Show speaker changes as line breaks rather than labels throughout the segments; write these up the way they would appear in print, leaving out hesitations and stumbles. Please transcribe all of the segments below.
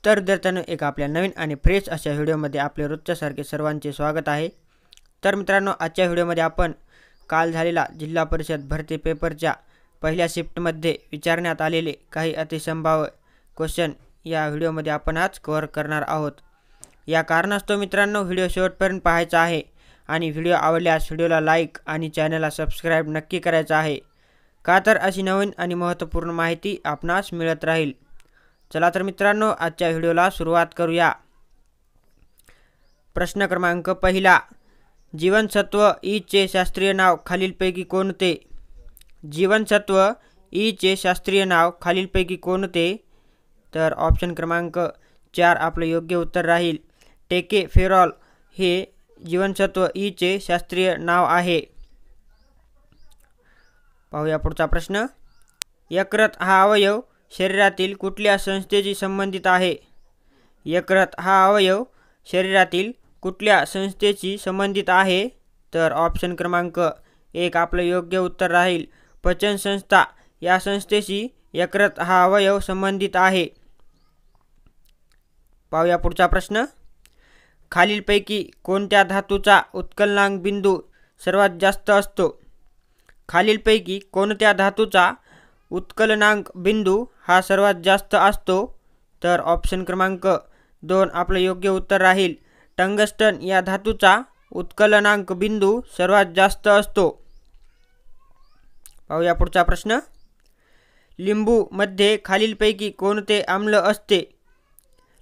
तर विद्यार्थ्यांनो, एक आपल्या नवीन आणि फ्रेश अशा व्हिडिओमध्ये आपले रोजच्यासारखे सर्वांचे स्वागत आहे। तर मित्रांनो, आजच्या व्हिडिओमध्ये आपण काल झालेला जिल्हा परिषद भरती पेपरच्या पहिल्या शिफ्टमध्ये विचारण्यात आलेले काही अतिसंभाव्य क्वेश्चन या व्हिडिओमध्ये आपण आज कव्हर करणार आहोत। या कारणास्तव मित्रांनो, व्हिडिओ शेवटपर्यंत पाहायचा आहे आणि व्हिडिओ आवडल्यास व्हिडिओला लाईक आणि चॅनलला सबस्क्राइब नक्की करायचं आहे, का तर अशी नवीन आणि महत्त्वपूर्ण माहिती आपणास मिळत राहील। चला तर मित्रांनो, आजच्या व्हिडिओला सुरुवात करूया। प्रश्न क्रमांक पहिला, जीवनसत्व ई चे शास्त्रीय नाव खालीलपैकी कोणते? जीवनसत्व ई चे शास्त्रीय नाव खालीलपैकी कोणते? तर ऑप्शन क्रमांक 4 आपले योग्य उत्तर राहील। टेकेफेरॉल हे जीवनसत्व ई चे शास्त्रीय नाव आहे। पाहूया पुढचा प्रश्न। यकृत हा अवयव शरीरातील कुठल्या संस्थेशी संबंधित आहे? यकृत हा अवयव शरीरातील कुठल्या संस्थेशी संबंधित आहे? तर ऑप्शन क्रमांक 1 आपले योग्य उत्तर राहील। पचन संस्था या संस्थेशी यकृत हा अवयव संबंधित आहे। पाहूया पुढचा प्रश्न। खालीलपैकी कोणत्या धातूचा उत्कलनांक बिंदू सर्वात जास्त असतो? खालीलपैकी कोणत्या धातूचा उत्कलनांक बिंदू हा सर्वात जास्त असतो? तर ऑप्शन क्रमांक 2 आपले योग्य उत्तर राहील। टंगस्टन या धातूचा उत्कलनांक बिंदू सर्वात जास्त असतो। पाहूया पुढचा प्रश्न। लिंबू मध्ये खालीलपैकी कोणते आम्ल असते?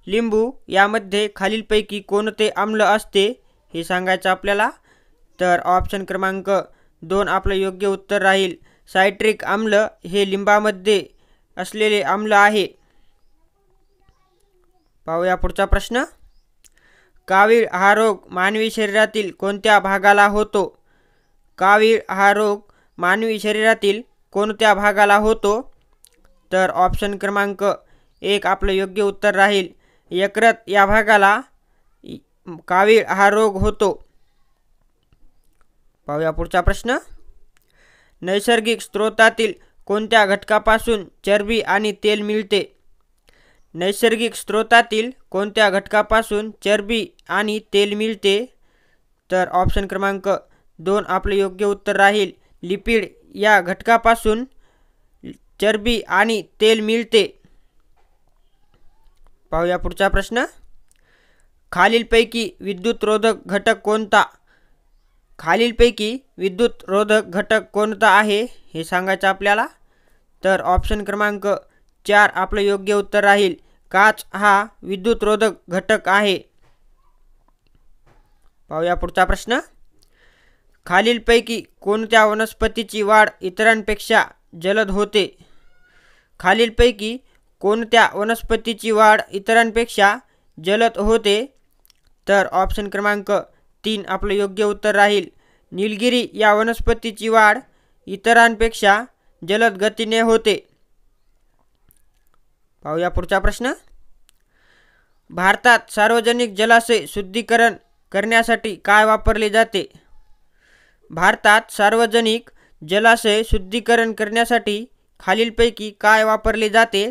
लिंबू यामध्ये खालीलपैकी कोणते आम्ल असते हे सांगायचं आपल्याला। तर ऑप्शन क्रमांक 2 आपले योग्य उत्तर राहील। सायट्रिक आम्ल हे लिंबामध्ये असलेले आम्ल आहे। पाहूया पुढचा प्रश्न। कावीळ हा रोग मानवी शरीरातील कोणत्या भागाला होतो? कावीळ हा रोग मानवी शरीरातील कोणत्या भागाला होतो? तर ऑप्शन क्रमांक 1 आपले योग्य उत्तर राहील। यकृत या भागाला कावीळ हा रोग होतो। पाहूया पुढचा प्रश्न। नैसर्गिक स्रोतातील कोणत्या घटकापासून चरबी आणि तेल मिळते? नैसर्गिक स्रोतातील कोणत्या घटकापासून चरबी आणि तेल मिळते? तर ऑप्शन क्रमांक 2 आपले योग्य उत्तर राहील। लिपिड या घटकापासून चरबी आणि तेल मिळते। पाहूया पुढचा प्रश्न। खालीलपैकी विद्युतरोधक घटक कोणता? खालीलपैकी विद्युतरोधक घटक कोणता आहे हे सांगायचं आपल्याला। तर ऑप्शन क्रमांक 4 आपले योग्य उत्तर राहील। काच हा विद्युतरोधक घटक आहे। पाहूया पुढचा प्रश्न। खालीलपैकी कोणत्या वनस्पतीची वाढ इतरांपेक्षा जलद होते? खालीलपैकी कोणत्या वनस्पतीची वाढ इतरांपेक्षा जलद होते? तर ऑप्शन क्रमांक 3 आपले योग्य उत्तर राहील। निलगिरी या वनस्पतीची वाढ इतरांपेक्षा जलद गतीने होते। पाहूया पुढचा प्रश्न। भारतात सार्वजनिक जलाशय शुद्धीकरण करण्यासाठी काय वापरले जाते? भारतात सार्वजनिक जलाशय शुद्धीकरण करण्यासाठी खालीलपैकी काय वापरले जाते?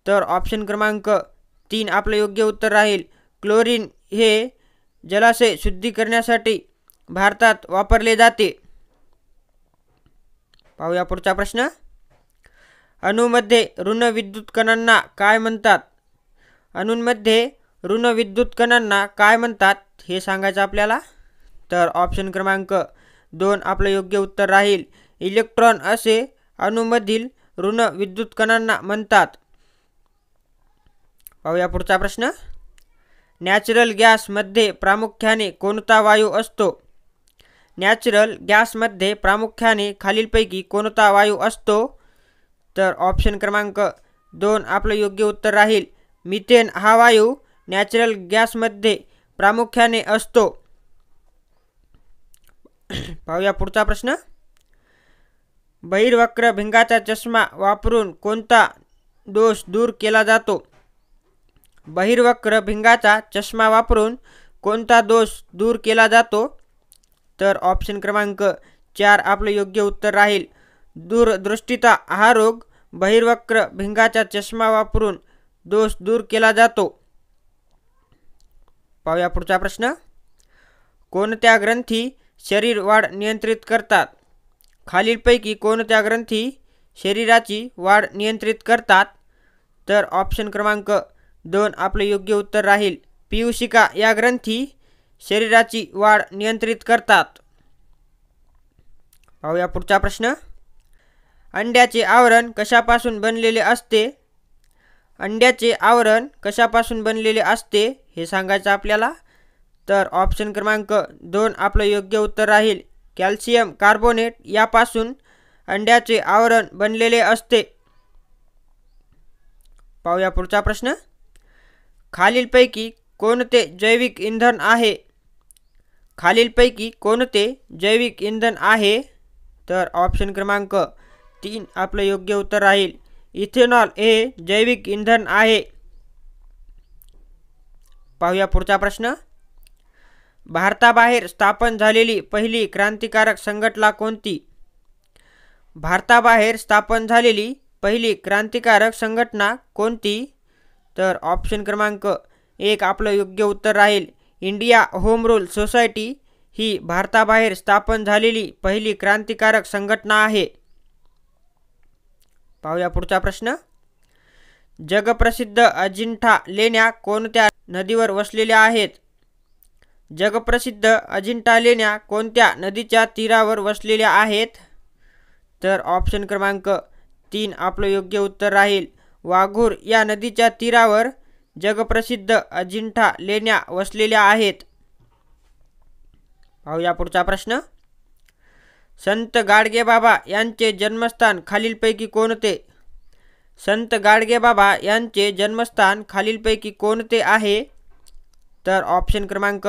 तर ऑप्शन क्रमांक 3 आपले योग्य उत्तर राहील। क्लोरीन हे जलाशय शुद्धी करण्यासाठी भारतात वापरले जाते। पाहूया पुढचा प्रश्न। अणूमध्ये ऋण विद्युत कणांना काय म्हणतात? अणूंमध्ये ऋण विद्युत कणांना काय म्हणतात हे सांगायचं आपल्याला। तर ऑप्शन क्रमांक 2 आपले योग्य उत्तर राहील। इलेक्ट्रॉन असे अणूमधील ऋण विद्युत कणांना म्हणतात। पाहूया पुढचा प्रश्न। नॅचरल गॅसमध्ये प्रामुख्याने कोणता वायू असतो? नॅचरल गॅसमध्ये प्रामुख्याने खालीलपैकी कोणता वायू असतो? तर ऑप्शन क्रमांक 2 आपले योग्य उत्तर राहील। मिथेन हा वायू नॅचरल गॅसमध्ये प्रामुख्याने असतो। पाहूया पुढचा प्रश्न। बहिर्वक्र भिंगाचा चष्मा वापरून कोणता दोष दूर केला जातो? बहिर्वक्र भिंगाचा चष्मा वापरून कोणता दोष दूर केला जातो? तर ऑप्शन क्रमांक 4 आपले योग्य उत्तर राहील। दूरदृष्टिता हा रोग बहिर्वक्र भिंगाचा चष्मा वापरून दोष दूर केला जातो? पाहूया पुढचा प्रश्न. कोणत्या ग्रंथी शरीर वाढ नियंत्रित करतात? खालीलपैकी कोणत्या ग्रंथी शरीराची वाढ नियंत्रित करतात? तर ऑप्शन क्रमांक 2 आपले योग्य उत्तर राहील. पीयूषिका या ग्रंथी शरीराची वाढ नियंत्रित करतात. पाहूया पुढचा प्रश्न. अंड्याचे आवरण कशापासून बनलेले असते? अंड्याचे आवरण कशापासून बनलेले असते हे सांगायचं आपल्याला. तर ऑप्शन क्रमांक 2 आपलं योग्य उत्तर राहील. कॅल्शियम कार्बोनेट यापासून अंड्याचे आवरण बनलेले असते. पाहूया पुढचा प्रश्न. खालीलपैकी कोणते जैविक इंधन आहे? खालीलपैकी कोणते जैविक इंधन आहे? तर ऑप्शन क्रमांक 3 आपलं योग्य उत्तर राहील. इथेनॉल हे जैविक इंधन आहे. पाहूया पुढचा प्रश्न. भारताबाहेर स्थापन झालेली पहिली क्रांतिकारक संघटना कोणती? भारताबाहेर स्थापन झालेली पहिली क्रांतिकारक संघटना कोणती? तर ऑप्शन क्रमांक 1 आपलं योग्य उत्तर राहील. इंडिया होम रूल सोसायटी ही भारताबाहेर स्थापन झालेली पहिली क्रांतिकारक संघटना आहे. पाहूया पुढचा प्रश्न. जगप्रसिद्ध अजिंठा लेण्या कोणत्या नदीवर वसलेल्या आहेत? जगप्रसिद्ध अजिंठा लेण्या कोणत्या नदीच्या तीरावर वसलेल्या आहेत? तर ऑप्शन क्रमांक 3 आपलं योग्य उत्तर राहील. वाघूर या नदीच्या तीरावर जगप्रसिद्ध अजिंठा लेण्या वसलेल्या आहेत. पाहूया पुढचा प्रश्न. संत गाडगेबाबा यांचे जन्मस्थान खालीलपैकी कोणते? संत गाडगेबाबा यांचे जन्मस्थान खालीलपैकी कोणते आहे? तर ऑप्शन क्रमांक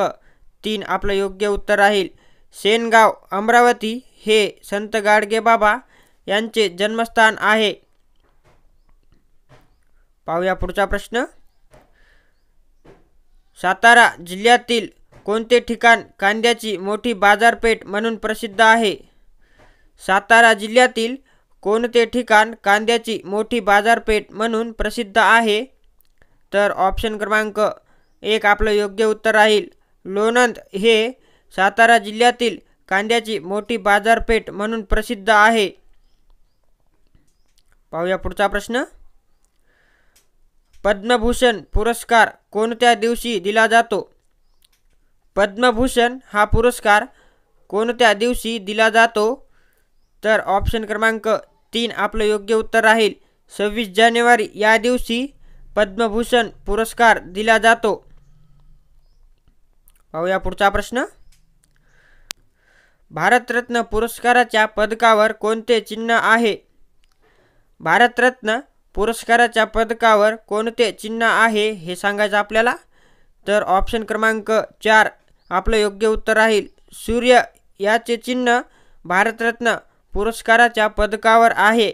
3 आपलं योग्य उत्तर राहील. सेनगाव अमरावती हे संत गाडगेबाबा यांचे जन्मस्थान आहे. पाहूया पुढचा प्रश्न. सातारा जिल्ह्यातील कोणते ठिकाण कांद्याची मोठी बाजारपेठ म्हणून प्रसिद्ध आहे? सातारा जिल्ह्यातील कोणते ठिकाण कांद्याची मोठी बाजारपेठ म्हणून प्रसिद्ध आहे? तर ऑप्शन क्रमांक 1 आपलं योग्य उत्तर राहील. लोणंद हे सातारा जिल्ह्यातील कांद्याची मोठी बाजारपेठ म्हणून प्रसिद्ध आहे. पाहूया पुढचा प्रश्न. पद्मभूषण पुरस्कार कोणत्या दिवशी दिला जातो? पद्मभूषण हा पुरस्कार कोणत्या दिवशी दिला जातो? तर ऑप्शन क्रमांक 3 आपलं योग्य उत्तर राहील. 26 जानेवारी या दिवशी पद्मभूषण पुरस्कार दिला जातो. पाहूया पुढचा प्रश्न. भारतरत्न पुरस्काराच्या पदकावर कोणते चिन्ह आहे? भारतरत्न पुरस्काराच्या पदकावर कोणते चिन्ह आहे हे सांगायचं आपल्याला. तर ऑप्शन क्रमांक 4 आपलं योग्य उत्तर राहील. सूर्य याचे चिन्ह भारतरत्न पुरस्काराच्या पदकावर आहे.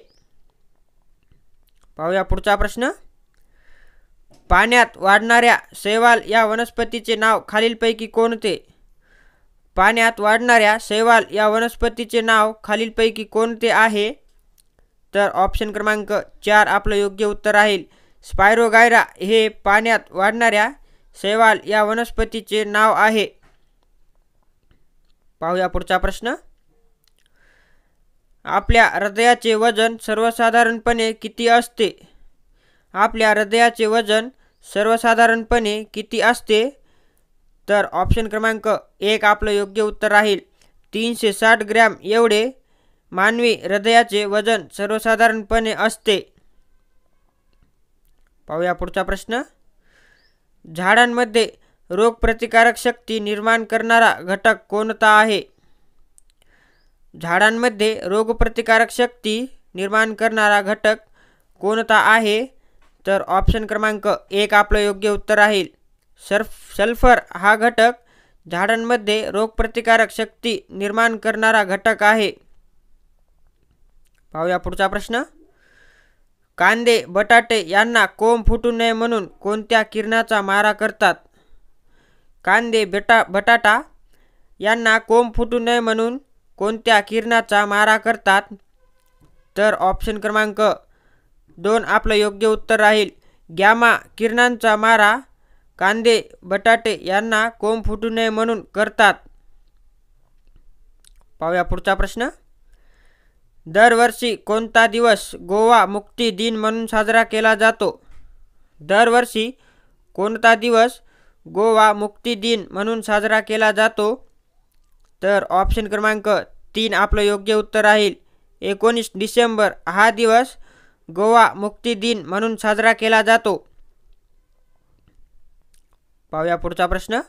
पाहूया पुढचा प्रश्न. पाण्यात वाढणाऱ्या शैवाल या वनस्पतीचे नाव खालीलपैकी कोणते? पाण्यात वाढणाऱ्या शैवाल या वनस्पतीचे नाव खालीलपैकी कोणते आहे? तर ऑप्शन क्रमांक 4 आपलं योग्य उत्तर राहील. स्पायरोगायरा हे पाण्यात वाढणाऱ्या शैवाल या वनस्पतीचे नाव आहे. पाहूया पुढचा प्रश्न. आपल्या हृदयाचे वजन सर्वसाधारणपणे किती असते? आपल्या हृदयाचे वजन सर्वसाधारणपणे किती असते? तर ऑप्शन क्रमांक 1 आपलं योग्य उत्तर राहील. 360 ग्रॅम एवढे मानवी हृदयाचे वजन सर्वसाधारणपणे असते. पाहूया पुढचा प्रश्न. झाडांमध्ये रोगप्रतिकारक शक्ती निर्माण करणारा घटक कोणता आहे? झाडांमध्ये रोगप्रतिकारक शक्ती निर्माण करणारा घटक कोणता आहे? तर ऑप्शन क्रमांक 1 आपलं योग्य उत्तर राहील. सल्फर हा घटक झाडांमध्ये रोगप्रतिकारक शक्ती निर्माण करणारा घटक आहे. पाहूया पुढचा प्रश्न. कांदे बटाटे यांना कोंब फुटू नये म्हणून कोणत्या किरणाचा मारा करतात? कांदे बटाटा यांना कोंब फुटू नये म्हणून कोणत्या किरणाचा मारा करतात? तर ऑप्शन क्रमांक 2 आपलं योग्य उत्तर राहील. गॅमा किरणांचा मारा कांदे बटाटे यांना कोंब फुटू नये म्हणून करतात? पाहूया पुढचा प्रश्न. दरवर्षी कोणता दिवस गोवा मुक्ती दिन म्हणून साजरा केला जातो? दरवर्षी कोणता दिवस गोवा मुक्ती दिन म्हणून साजरा केला जातो? तर ऑप्शन क्रमांक 3 आपलं योग्य उत्तर राहील. 19 डिसेंबर हा दिवस गोवा मुक्ती दिन म्हणून साजरा केला जातो. पाहूया पुढचा प्रश्न.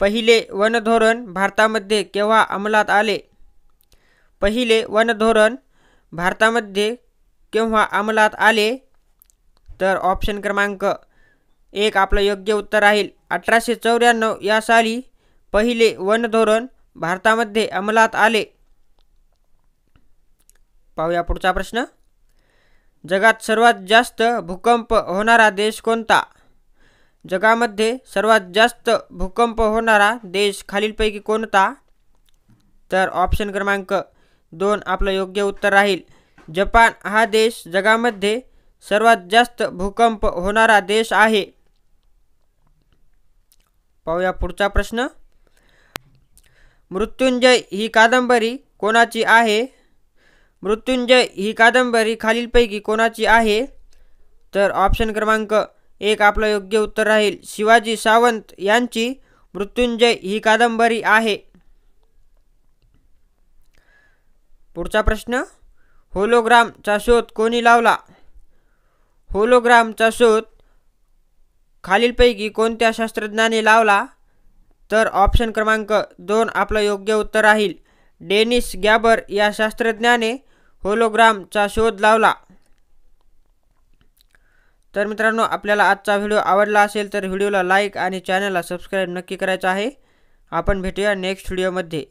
पहिले वन धोरण भारतामध्ये केव्हा अंमलात आले? पहिले वन धोरण भारतामध्ये केव्हा अंमलात आले? तर ऑप्शन क्रमांक 1 आपलं योग्य उत्तर राहील. 1894 या साली पहिले वन धोरण भारतामध्ये अंमलात आले. पाहूया पुढचा प्रश्न. जगात सर्वात जास्त भूकंप होणारा देश कोणता? जगामध्ये सर्वात जास्त भूकंप होणारा देश खालीलपैकी कोणता? तर ऑप्शन क्रमांक 2 आपलं योग्य उत्तर राहील. जपान हा देश जगामध्ये सर्वात जास्त भूकंप होणारा देश आहे. पाहूया पुढचा प्रश्न. मृत्युंजय ही कादंबरी कोणाची आहे? मृत्युंजय ही कादंबरी खालीलपैकी कोणाची आहे? तर ऑप्शन क्रमांक 1 आपलं योग्य उत्तर राहील. शिवाजी सावंत यांची मृत्युंजय ही कादंबरी आहे. पुढचा प्रश्न. होलोग्रामचा शोध कोणी लावला? होलोग्रामचा शोध खालीलपैकी कोणत्या शास्त्रज्ञाने लावला? तर ऑप्शन क्रमांक 2 आपलं योग्य उत्तर राहील. डेनिस गॅबर या शास्त्रज्ञाने होलोग्रामचा शोध लावला. तर मित्रांनो, आपल्याला आजचा व्हिडिओ आवडला असेल तर व्हिडिओला लाईक आणि चॅनलला सबस्क्राईब नक्की करायचं आहे. आपण भेटूया नेक्स्ट व्हिडिओमध्ये.